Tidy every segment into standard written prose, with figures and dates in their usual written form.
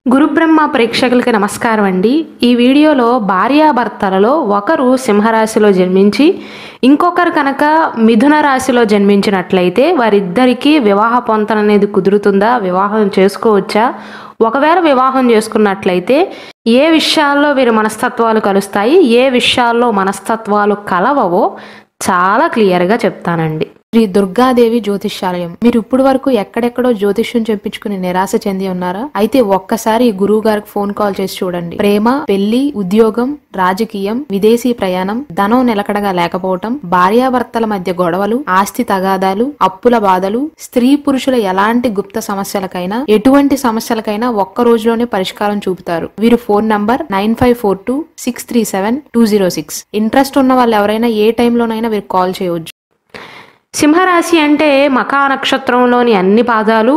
గురుబ్రహ్మ ప్రేక్షకులకి నమస్కారం అండి. ఈ వీడియోలో భార్యాభర్తలలో ఒకరు సింహరాశిలో జన్మించి ఇంకొకరు కనుక మిథున రాశిలో జన్మించినట్లయితే వారిద్దరికీ వివాహ పొంతన అనేది కుదురుతుందా, వివాహం చేసుకోవచ్చా, ఒకవేళ వివాహం చేసుకున్నట్లయితే ఏ విషయాల్లో వీరి మనస్తత్వాలు కలుస్తాయి, ఏ విషయాల్లో మనస్తత్వాలు కలవవో చాలా క్లియర్గా చెప్తానండి. శ్రీ దుర్గాదేవి జ్యోతిష్యాలయం. మీరు ఇప్పుడు వరకు ఎక్కడెక్కడో జ్యోతిష్యం చెప్పించుకుని నిరాశ చెంది ఉన్నారా? అయితే ఒక్కసారి గురువు గారికి ఫోన్ కాల్ చేసి చూడండి. ప్రేమ, పెళ్లి, ఉద్యోగం, రాజకీయం, విదేశీ ప్రయాణం, ధనం నిలకడగా లేకపోవటం, భార్యాభర్తల మధ్య గొడవలు, ఆస్తి తగాదాలు, అప్పుల బాధలు, స్త్రీ పురుషుల ఎలాంటి గుప్త సమస్యలకైనా, ఎటువంటి సమస్యలకైనా ఒక్క రోజులోనే పరిష్కారం చూపుతారు. వీరు ఫోన్ నంబర్ 9542637206. ఇంట్రెస్ట్ ఉన్న వాళ్ళు ఎవరైనా ఏ టైంలోనైనా వీరికి కాల్ చేయవచ్చు. సింహరాశి అంటే మఖా నక్షత్రంలోని అన్ని పాదాలు,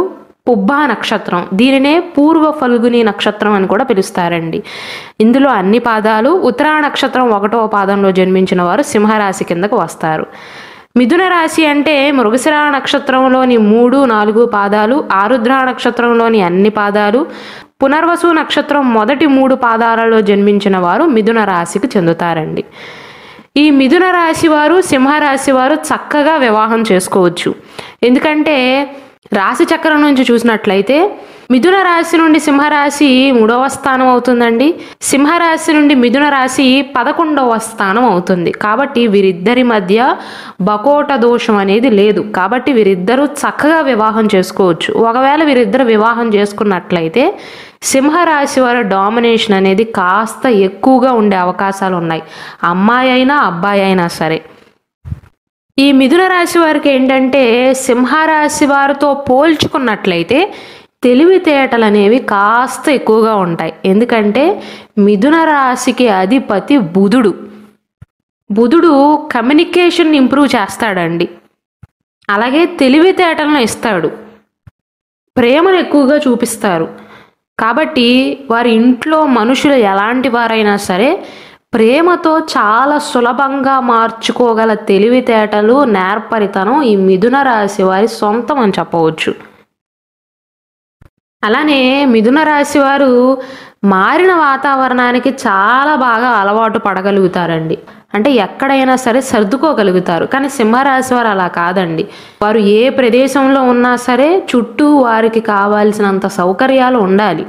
పుబ్బా నక్షత్రం, దీనినే పూర్వ ఫల్గుని నక్షత్రం అని కూడా పిలుస్తారండి. ఇందులో అన్ని పాదాలు, ఉత్తరా నక్షత్రం 1వ పాదంలో జన్మించిన వారు సింహరాశి కిందకు వస్తారు. మిథున రాశి అంటే మృగశిర నక్షత్రంలోని 3, 4 పాదాలు, ఆరుద్ర నక్షత్రంలోని అన్ని పాదాలు, పునర్వసు నక్షత్రం మొదటి 3 పాదాలలో జన్మించిన వారు మిథున రాశికి చెందుతారండి. ఈ మిథున రాశి వారు సింహరాశి వారు చక్కగా వివాహం చేసుకోవచ్చు. ఎందుకంటే రాశి చక్రం నుంచి చూసినట్లయితే మిథున రాశి నుండి సింహరాశి 3వ స్థానం అవుతుందండి. సింహరాశి నుండి మిథున రాశి 11వ స్థానం అవుతుంది. కాబట్టి వీరిద్దరి మధ్య బకోట దోషం అనేది లేదు. కాబట్టి వీరిద్దరూ చక్కగా వివాహం చేసుకోవచ్చు. ఒకవేళ వీరిద్దరు వివాహం చేసుకున్నట్లయితే సింహరాశి వారి డామినేషన్ అనేది కాస్త ఎక్కువగా ఉండే అవకాశాలు ఉన్నాయి. అమ్మాయి అయినా అబ్బాయి అయినా సరే. ఈ మిథున రాశి వారికి ఏంటంటే సింహరాశి వారితో పోల్చుకున్నట్లయితే తెలివితేటలు అనేవి కాస్త ఎక్కువగా ఉంటాయి. ఎందుకంటే మిథున రాశికి అధిపతి బుధుడు కమ్యూనికేషన్ ఇంప్రూవ్ చేస్తాడండి. అలాగే తెలివితేటలను ఇస్తాడు, ప్రేమను ఎక్కువగా చూపిస్తారు. కాబట్టి వారి ఇంట్లో మనుషులు ఎలాంటి వారైనా సరే ప్రేమతో చాలా సులభంగా మార్చుకోగల తెలివితేటలు, నేర్పరితనం ఈ మిథున రాశి వారి సొంతం అని చెప్పవచ్చు. అలానే మిథున రాశి వారు మారిన వాతావరణానికి చాలా బాగా అలవాటు పడగలుగుతారండి. అంటే ఎక్కడైనా సరే సర్దుకోగలుగుతారు. కానీ సింహరాశి వారు అలా కాదండి. వారు ఏ ప్రదేశంలో ఉన్నా సరే చుట్టూ వారికి కావాల్సినంత సౌకర్యాలు ఉండాలి.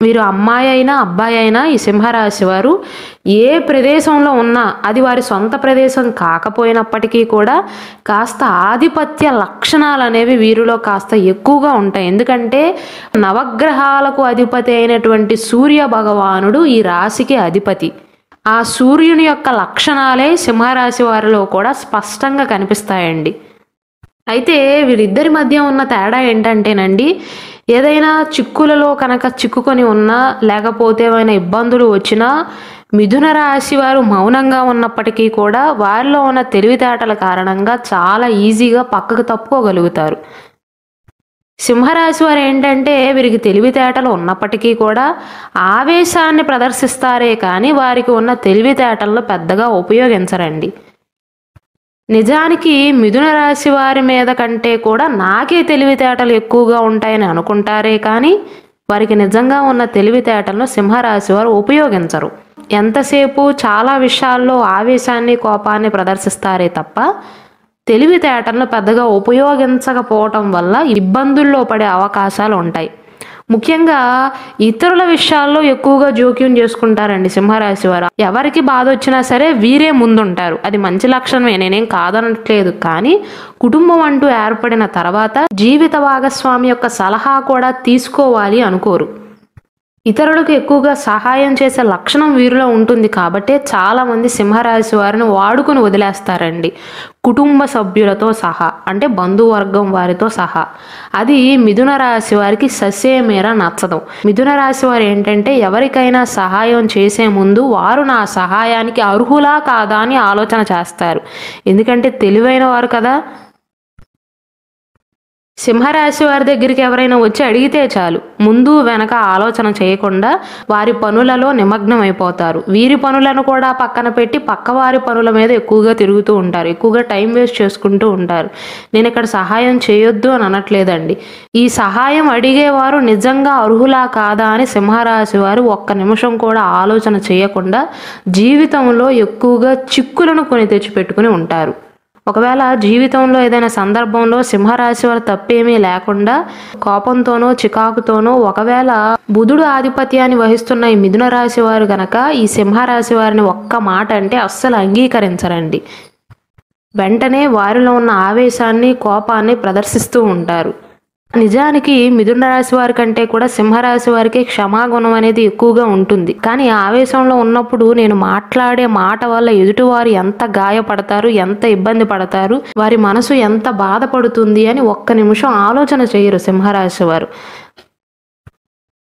వీరు అమ్మాయి అయినా అబ్బాయి అయినా ఈ సింహరాశి వారు ఏ ప్రదేశంలో ఉన్నా అది వారి సొంత ప్రదేశం కాకపోయినప్పటికీ కూడా కాస్త ఆధిపత్య లక్షణాలు అనేవి వీరిలో కాస్త ఎక్కువగా ఉంటాయి. ఎందుకంటే నవగ్రహాలకు అధిపతి అయినటువంటి సూర్య భగవానుడు ఈ రాశికి అధిపతి. ఆ సూర్యుని యొక్క లక్షణాలే సింహరాశి వారిలో కూడా స్పష్టంగా కనిపిస్తాయండి. అయితే వీరిద్దరి మధ్య ఉన్న తేడా ఏంటంటేనండి, ఏదైనా చిక్కులలో కనుక చిక్కుకొని ఉన్నా లేకపోతే ఏమైనా ఇబ్బందులు వచ్చినా మిథున రాశి వారు మౌనంగా ఉన్నప్పటికీ కూడా వారిలో ఉన్న తెలివితేటల కారణంగా చాలా ఈజీగా పక్కకు తప్పుకోగలుగుతారు. సింహరాశి వారు ఏంటంటే వీరికి తెలివితేటలు ఉన్నప్పటికీ కూడా ఆవేశాన్ని ప్రదర్శిస్తారే కానీ వారికి ఉన్న తెలివితేటలను పెద్దగా ఉపయోగించరండి. నిజానికి మిథున రాశి వారి మీద కంటే కూడా నాకే తెలివితేటలు ఎక్కువగా ఉంటాయని అనుకుంటారే కానీ వారికి నిజంగా ఉన్న తెలివితేటలను సింహరాశి వారు ఉపయోగించరు. ఎంతసేపు చాలా విషయాల్లో ఆవేశాన్ని, కోపాన్ని ప్రదర్శిస్తారే తప్ప తెలివితేటలను పెద్దగా ఉపయోగించకపోవటం వల్ల ఇబ్బందుల్లో పడే అవకాశాలు ఉంటాయి. ముఖ్యంగా ఇతరుల విషయాల్లో ఎక్కువగా జోక్యం చేసుకుంటారండి సింహరాశి వారు. ఎవరికి బాధ వచ్చినా సరే వీరే ముందుంటారు. అది మంచి లక్షణమే, నేనేం కాదనట్లేదు. కానీ కుటుంబం అంటూ ఏర్పడిన తర్వాత జీవిత భాగస్వామి యొక్క సలహా కూడా తీసుకోవాలి అనుకోరు. ఇతరులకు ఎక్కువగా సహాయం చేసే లక్షణం వీరిలో ఉంటుంది. కాబట్టి చాలామంది సింహరాశి వారిని వాడుకుని వదిలేస్తారండి, కుటుంబ సభ్యులతో సహా, అంటే బంధువర్గం వారితో సహా. అది మిథున రాశి వారికి ససేమేర నచ్చదు. మిథున రాశి వారు ఏంటంటే ఎవరికైనా సహాయం చేసే ముందు వారు నా సహాయానికి అర్హులా కాదా అని ఆలోచన చేస్తారు. ఎందుకంటే తెలివైన వారు కదా. సింహరాశి వారి దగ్గరికి ఎవరైనా వచ్చి అడిగితే చాలు, ముందు వెనక ఆలోచన చేయకుండా వారి పనులలో నిమగ్నం అయిపోతారు. వీరి పనులను కూడా పక్కన పెట్టి పక్కవారి పనుల మీద ఎక్కువగా తిరుగుతూ ఉంటారు, ఎక్కువగా టైం వేస్ట్ చేసుకుంటూ ఉంటారు. నేను ఇక్కడ సహాయం చేయొద్దు అని అనట్లేదండి. ఈ సహాయం అడిగేవారు నిజంగా అర్హులా కాదా అని సింహరాశి వారు ఒక్క నిమిషం కూడా ఆలోచన చేయకుండా జీవితంలో ఎక్కువగా చిక్కులను కొని తెచ్చిపెట్టుకుని ఉంటారు. ఒకవేళ జీవితంలో ఏదైనా సందర్భంలో సింహరాశి వారు తప్పేమీ లేకుండా కోపంతోనో చికాకుతోనో ఒకవేళ బుధుడు ఆధిపత్యాన్ని వహిస్తున్న ఈ మిథున రాశి వారు గనక ఈ సింహరాశి వారిని ఒక్క మాట అంటే అస్సలు అంగీకరించరండి. వెంటనే వారిలో ఉన్న ఆవేశాన్ని కోపాన్ని ప్రదర్శిస్తూ ఉంటారు. నిజానికి మిథున రాశి వారి కంటే కూడా సింహరాశి వారికి క్షమాగుణం అనేది ఎక్కువగా ఉంటుంది. కానీ ఆవేశంలో ఉన్నప్పుడు నేను మాట్లాడే మాట వల్ల ఎదుటివారు ఎంత గాయపడతారు, ఎంత ఇబ్బంది పడతారు, వారి మనసు ఎంత బాధపడుతుంది అని ఒక్క నిమిషం ఆలోచన చేయరు సింహరాశి వారు.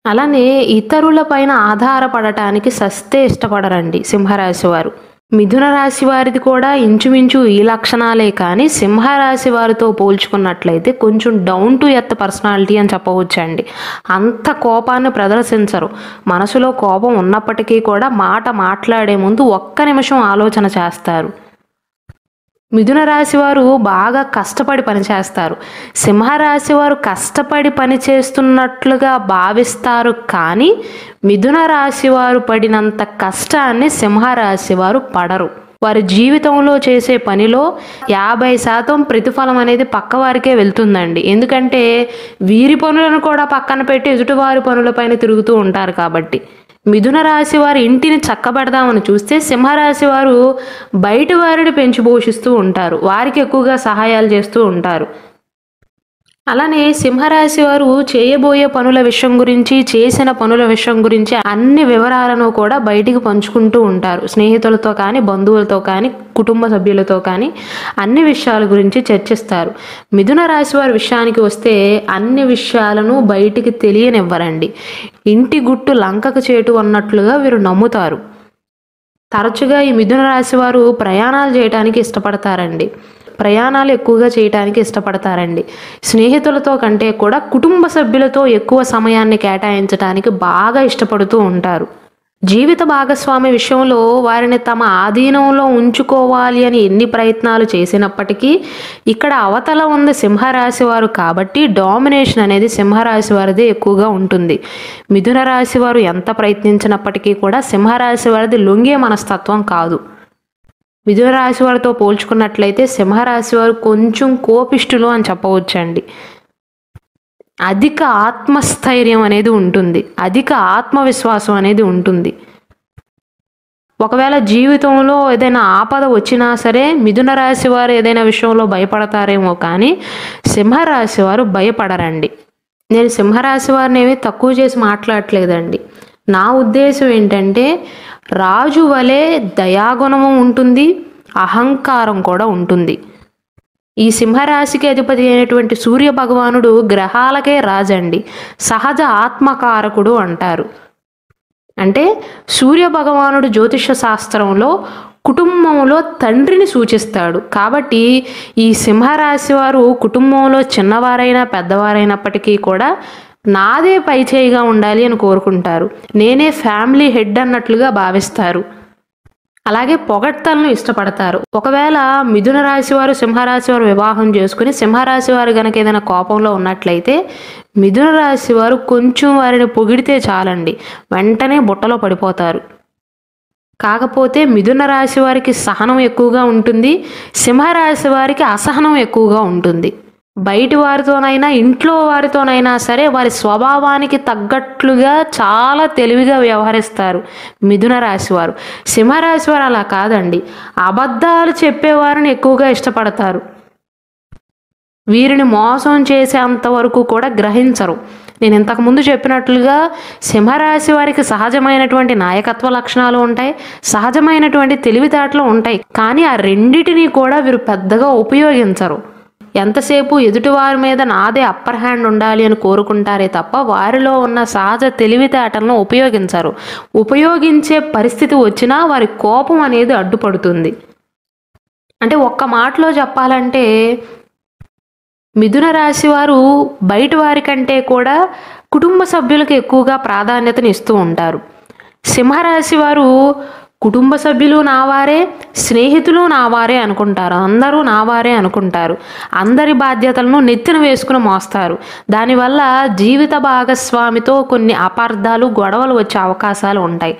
అలానే ఇతరుల పైన ఆధారపడటానికి సస్తే ఇష్టపడరండి సింహరాశి వారు. మిథున రాశి వారిది కూడా ఇంచుమించు ఈ లక్షణాలే, కానీ సింహరాశి వారితో పోల్చుకున్నట్లయితే కొంచెం డౌన్ టు ఎర్త్ పర్సనాలిటీ అని చెప్పవచ్చండి. అంత కోపాన్ని ప్రదర్శించరు. మనసులో కోపం ఉన్నప్పటికీ కూడా మాట మాట్లాడే ముందు ఒక్క నిమిషం ఆలోచన చేస్తారు. మిథున రాశి వారు బాగా కష్టపడి పనిచేస్తారు. సింహరాశి వారు కష్టపడి పని చేస్తున్నట్లుగా భావిస్తారు, కానీ మిథున రాశి వారు పడినంత కష్టాన్ని సింహరాశి వారు పడరు. వారి జీవితంలో చేసే పనిలో 50% ప్రతిఫలం అనేది పక్కవారికే వెళ్తుందండి. ఎందుకంటే వీరి పనులను కూడా పక్కన పెట్టి ఎదుటివారి పనులపైన తిరుగుతూ ఉంటారు కాబట్టి. మిథున రాశి వారి ఇంటిని చక్కబెడదామని చూస్తే సింహరాశి వారు బయట వారిని పెంచి పోషిస్తూ ఉంటారు, వారికి ఎక్కువగా సహాయాలు చేస్తూ ఉంటారు. అలానే సింహరాశి వారు చేయబోయే పనుల విషయం గురించి, చేసిన పనుల విషయం గురించి అన్ని వివరాలను కూడా బయటికి పంచుకుంటూ ఉంటారు. స్నేహితులతో కానీ, బంధువులతో కానీ, కుటుంబ సభ్యులతో కానీ అన్ని విషయాల గురించి చర్చిస్తారు. మిథున రాశి వారి విషయానికి వస్తే అన్ని విషయాలను బయటికి తెలియనివ్వరండి. ఇంటి గుట్టు లంకకు చేటు అన్నట్లుగా వీరు నమ్ముతారు. తరచుగా ఈ మిథున రాశి వారు ప్రయాణాలు చేయడానికి ఇష్టపడతారండి. ప్రయాణాలు ఎక్కువగా చేయడానికి ఇష్టపడతారండి. స్నేహితులతో కంటే కూడా కుటుంబ సభ్యులతో ఎక్కువ సమయాన్ని కేటాయించడానికి బాగా ఇష్టపడుతూ ఉంటారు. జీవిత భాగస్వామి విషయంలో వారిని తమ ఆధీనంలో ఉంచుకోవాలి అని ఎన్ని ప్రయత్నాలు చేసినప్పటికీ ఇక్కడ అవతల ఉంది సింహరాశి వారు కాబట్టి డామినేషన్ అనేది సింహరాశి వారిదే ఎక్కువగా ఉంటుంది. మిథున రాశి వారు ఎంత ప్రయత్నించినప్పటికీ కూడా సింహరాశి వారిది లొంగే మనస్తత్వం కాదు. మిథున రాశి వారితో పోల్చుకున్నట్లయితే సింహరాశి వారు కొంచెం కోపిష్ఠులు అని చెప్పవచ్చండి. అధిక ఆత్మస్థైర్యం అనేది ఉంటుంది, అధిక ఆత్మవిశ్వాసం అనేది ఉంటుంది. ఒకవేళ జీవితంలో ఏదైనా ఆపద వచ్చినా సరే మిథున రాశి వారు ఏదైనా విషయంలో భయపడతారేమో, కానీ సింహరాశి వారు భయపడరండి. నేను సింహరాశి వారిని ఏమీ తక్కువ చేసి మాట్లాడట్లేదండి. నా ఉద్దేశం ఏంటంటే రాజు వలె దయాగుణము ఉంటుంది, అహంకారం కూడా ఉంటుంది. ఈ సింహరాశికి అధిపతి అయినటువంటి సూర్య భగవానుడు గ్రహాలకే రాజండి, సహజ ఆత్మకారకుడు అంటారు. అంటే సూర్య భగవానుడు జ్యోతిష శాస్త్రంలో కుటుంబంలో తండ్రిని సూచిస్తాడు. కాబట్టి ఈ సింహరాశి వారు కుటుంబంలో చిన్నవారైనా పెద్దవారైనప్పటికీ కూడా నాదే పైచేయిగా ఉండాలి అని కోరుకుంటారు. నేనే ఫ్యామిలీ హెడ్ అన్నట్లుగా భావిస్తారు. అలాగే పొగడ్తలను ఇష్టపడతారు. ఒకవేళ మిథున రాశి వారు సింహరాశి వారు వివాహం చేసుకుని సింహరాశి వారు కనుక ఏదైనా కోపంలో ఉన్నట్లయితే మిథున రాశి వారు కొంచెం వారిని పొగిడితే చాలండి, వెంటనే బుట్టలో పడిపోతారు. కాకపోతే మిథున రాశి వారికి సహనం ఎక్కువగా ఉంటుంది, సింహరాశి వారికి అసహనం ఎక్కువగా ఉంటుంది. బయటి వారితోనైనా ఇంట్లో వారితోనైనా సరే వారి స్వభావానికి తగ్గట్లుగా చాలా తెలివిగా వ్యవహరిస్తారు మిథున రాశి వారు. సింహరాశి వారు అలా కాదండి, అబద్ధాలు చెప్పేవారిని ఎక్కువగా ఇష్టపడతారు. వీరిని మోసం చేసేంత వరకు కూడా గ్రహించరు. నేను ఇంతకుముందు చెప్పినట్లుగా సింహరాశి వారికి సహజమైనటువంటి నాయకత్వ లక్షణాలు ఉంటాయి, సహజమైనటువంటి తెలివితేటలు ఉంటాయి, కానీ ఆ రెండిటిని కూడా వీరు పెద్దగా ఉపయోగించరు. ఎంతసేపు ఎదుటివారి మీద నాదే అప్పర్ హ్యాండ్ ఉండాలి అని కోరుకుంటారే తప్ప వారిలో ఉన్న సహజ తెలివితేటలను ఉపయోగించరు. ఉపయోగించే పరిస్థితి వచ్చినా వారి కోపం అనేది అడ్డుపడుతుంది. అంటే ఒక్క మాటలో చెప్పాలంటే మిథున రాశి వారు బయట వారి కంటే కూడా కుటుంబ సభ్యులకు ఎక్కువగా ప్రాధాన్యతను ఇస్తూ ఉంటారు. సింహరాశి వారు కుటుంబ సభ్యులు నావారే, స్నేహితులు నావారే అనుకుంటారు. అందరూ నావారే అనుకుంటారు. అందరి బాధ్యతలను నెత్తిన వేసుకుని మోస్తారు. దానివల్ల జీవిత భాగస్వామితో కొన్ని అపార్థాలు, గొడవలు వచ్చే అవకాశాలు ఉంటాయి.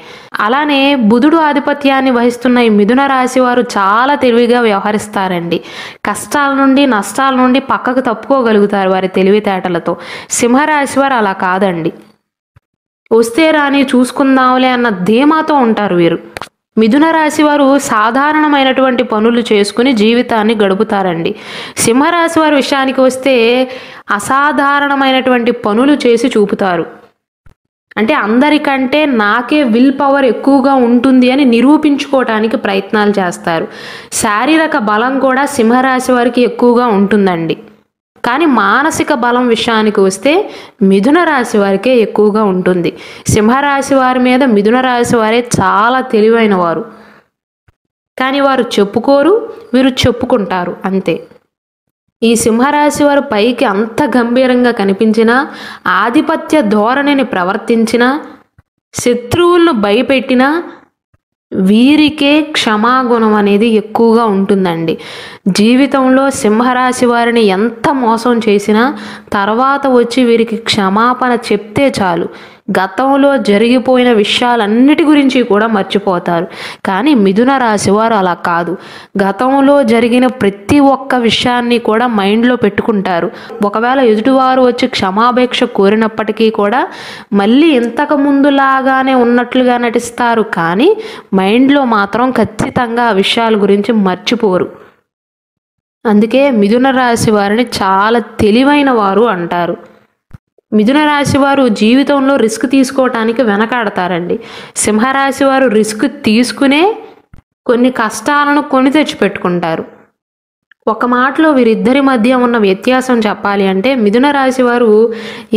అలానే బుధుడు ఆధిపత్యాన్ని వహిస్తున్న ఈ మిథున రాశి వారు చాలా తెలివిగా వ్యవహరిస్తారండి. కష్టాల నుండి, నష్టాల నుండి పక్కకు తప్పుకోగలుగుతారు వారి తెలివితేటలతో. సింహరాశి వారు అలా కాదండి. వస్తే రాని చూసుకుందాంలే అన్న ధీమాతో ఉంటారు వీరు. మిథున రాశి వారు సాధారణమైనటువంటి పనులు చేసుకుని జీవితాన్ని గడుపుతారండి. సింహరాశి వారి విషయానికి వస్తే అసాధారణమైనటువంటి పనులు చేసి చూపుతారు. అంటే అందరికంటే నాకే విల్ పవర్ ఎక్కువగా ఉంటుంది అని నిరూపించుకోవటానికి ప్రయత్నాలు చేస్తారు. శారీరక బలం కూడా సింహరాశి వారికి ఎక్కువగా ఉంటుందండి. కానీ మానసిక బలం విషయానికి వస్తే మిథున రాశి వారికే ఎక్కువగా ఉంటుంది. సింహరాశి వారి మీద మిథున రాశి వారే చాలా తెలివైన వారు. కానీ వారు చెప్పుకోరు, వీరు చెప్పుకుంటారు అంతే. ఈ సింహరాశి వారు పైకి అంత గంభీరంగా కనిపించినా, ఆధిపత్య ధోరణిని ప్రవర్తించినా, శత్రువులను భయపెట్టినా వీరికే క్షమాగుణం అనేది ఎక్కువగా ఉంటుందండి. జీవితంలో సింహరాశి వారిని ఎంత మోసం చేసినా తర్వాత వచ్చి వీరికి క్షమాపణ చెప్తే చాలు. గతంలో జరిగిపోయిన విషయాలన్నిటి గురించి కూడా మర్చిపోతారు. కానీ మిథున రాశి వారు అలా కాదు. గతంలో జరిగిన ప్రతి ఒక్క విషయాన్ని కూడా మైండ్లో పెట్టుకుంటారు. ఒకవేళ ఎదుటివారు వచ్చి క్షమాపేక్ష కోరినప్పటికీ కూడా మళ్ళీ ఇంతకు ముందులాగానే ఉన్నట్లుగా నటిస్తారు. కానీ మైండ్లో మాత్రం ఖచ్చితంగా ఆ విషయాల గురించి మర్చిపోరు. అందుకే మిథున రాశి వారిని చాలా తెలివైన వారు అంటారు. మిథున రాశి వారు జీవితంలో రిస్క్ తీసుకోవటానికి వెనకాడతారండి. సింహరాశి వారు రిస్క్ తీసుకునే కొన్ని కష్టాలను కొని తెచ్చిపెట్టుకుంటారు. ఒక మాటలో వీరిద్దరి మధ్య ఉన్న వ్యత్యాసం చెప్పాలి అంటే మిథున రాశి వారు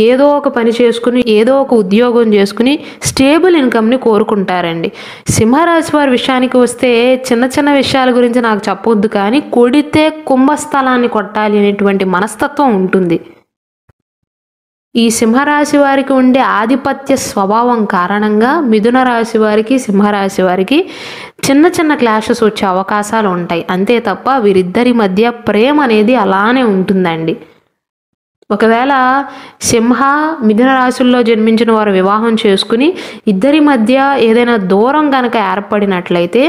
ఏదో ఒక పని చేసుకుని, ఏదో ఒక ఉద్యోగం చేసుకుని స్టేబుల్ ఇన్కమ్ని కోరుకుంటారండి. సింహరాశి వారి విషయానికి వస్తే చిన్న చిన్న విషయాల గురించి నాకు చెప్పొద్దు, కానీ కొడితే కుంభస్థలాన్ని కొట్టాలి అనేటువంటి మనస్తత్వం ఉంటుంది. ఈ సింహరాశి వారికి ఉండే ఆధిపత్య స్వభావం కారణంగా మిథున రాశి వారికి, సింహరాశి వారికి చిన్న చిన్న క్లాషెస్ వచ్చే అవకాశాలు ఉంటాయి. అంతే తప్ప వీరిద్దరి మధ్య ప్రేమ అనేది అలానే ఉంటుందండి. ఒకవేళ సింహ, మిథున రాశుల్లో జన్మించిన వారు వివాహం చేసుకుని ఇద్దరి మధ్య ఏదైనా దూరం కనుక ఏర్పడినట్లయితే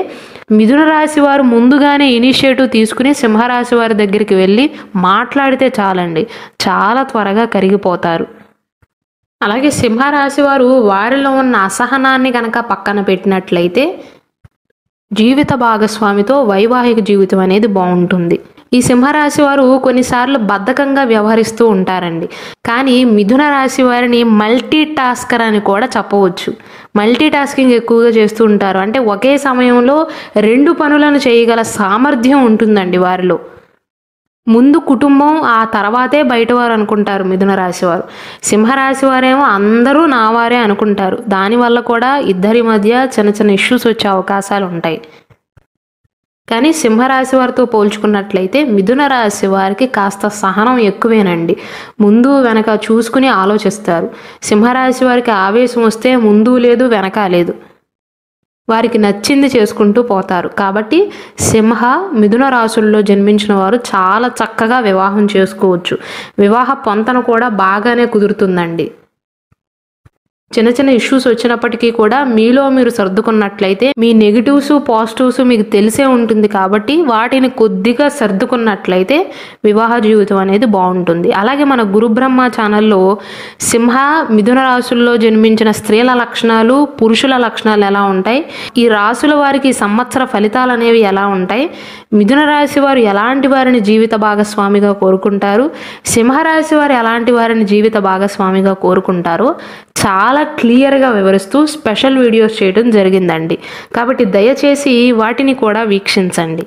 మిథున రాశి వారు ముందుగానే ఇనిషియేటివ్ తీసుకుని సింహరాశి వారి దగ్గరికి వెళ్ళి మాట్లాడితే చాలండి, చాలా త్వరగా కరిగిపోతారు. అలాగే సింహరాశి వారు వారిలో ఉన్న అసహనాన్ని కనుక పక్కన పెట్టినట్లయితే జీవిత భాగస్వామితో వైవాహిక జీవితం అనేది బాగుంటుంది. ఈ సింహరాశి వారు కొన్నిసార్లు బద్ధకంగా వ్యవహరిస్తూ ఉంటారండి. కానీ మిథున రాశి వారిని మల్టీ టాస్కర్ అని కూడా చెప్పవచ్చు. మల్టీ టాస్కింగ్ ఎక్కువగా చేస్తూ ఉంటారు. అంటే ఒకే సమయంలో 2 పనులను చేయగల సామర్థ్యం ఉంటుందండి వారిలో. ముందు కుటుంబం, ఆ తర్వాతే బయటవారు అనుకుంటారు మిథున రాశి వారు. సింహరాశి వారేమో అందరూ నావారే అనుకుంటారు. దానివల్ల కూడా ఇద్దరి మధ్య చిన్న చిన్న ఇష్యూస్ వచ్చే అవకాశాలు ఉంటాయి. కానీ సింహరాశి వారితో పోల్చుకున్నట్లయితే మిథున రాశి వారికి కాస్త సహనం ఎక్కువేనండి. ముందు వెనక చూసుకుని ఆలోచిస్తారు. సింహరాశి వారికి ఆవేశం వస్తే ముందు లేదు, వెనక లేదు. వారికి నచ్చింది చేసుకుంటూ పోతారు. కాబట్టి సింహ, మిథున రాశుల్లో జన్మించిన వారు చాలా చక్కగా వివాహం చేసుకోవచ్చు. వివాహ పొంతన కూడా బాగానే కుదురుతుందండి. చిన్న చిన్న ఇష్యూస్ వచ్చినప్పటికీ కూడా మీలో మీరు సర్దుకున్నట్లయితే మీ నెగిటివ్స్, పాజిటివ్స్ మీకు తెలిసే ఉంటుంది. కాబట్టి వాటిని కొద్దిగా సర్దుకున్నట్లయితే వివాహ జీవితం అనేది బాగుంటుంది. అలాగే మన గురు బ్రహ్మ ఛానల్లో సింహ, మిథున రాశుల్లో జన్మించిన స్త్రీల లక్షణాలు, పురుషుల లక్షణాలు ఎలా ఉంటాయి, ఈ రాశుల వారికి సంవత్సర ఫలితాలు అనేవి ఎలా ఉంటాయి, మిథున రాశి వారు ఎలాంటి వారిని జీవిత భాగస్వామిగా కోరుకుంటారు, సింహరాశి వారు ఎలాంటి వారిని జీవిత భాగస్వామిగా కోరుకుంటారో చాలా క్లియర్గా వివరిస్తూ స్పెషల్ వీడియోస్ చేయడం జరిగిందండి. కాబట్టి దయచేసి వాటిని కూడా వీక్షించండి.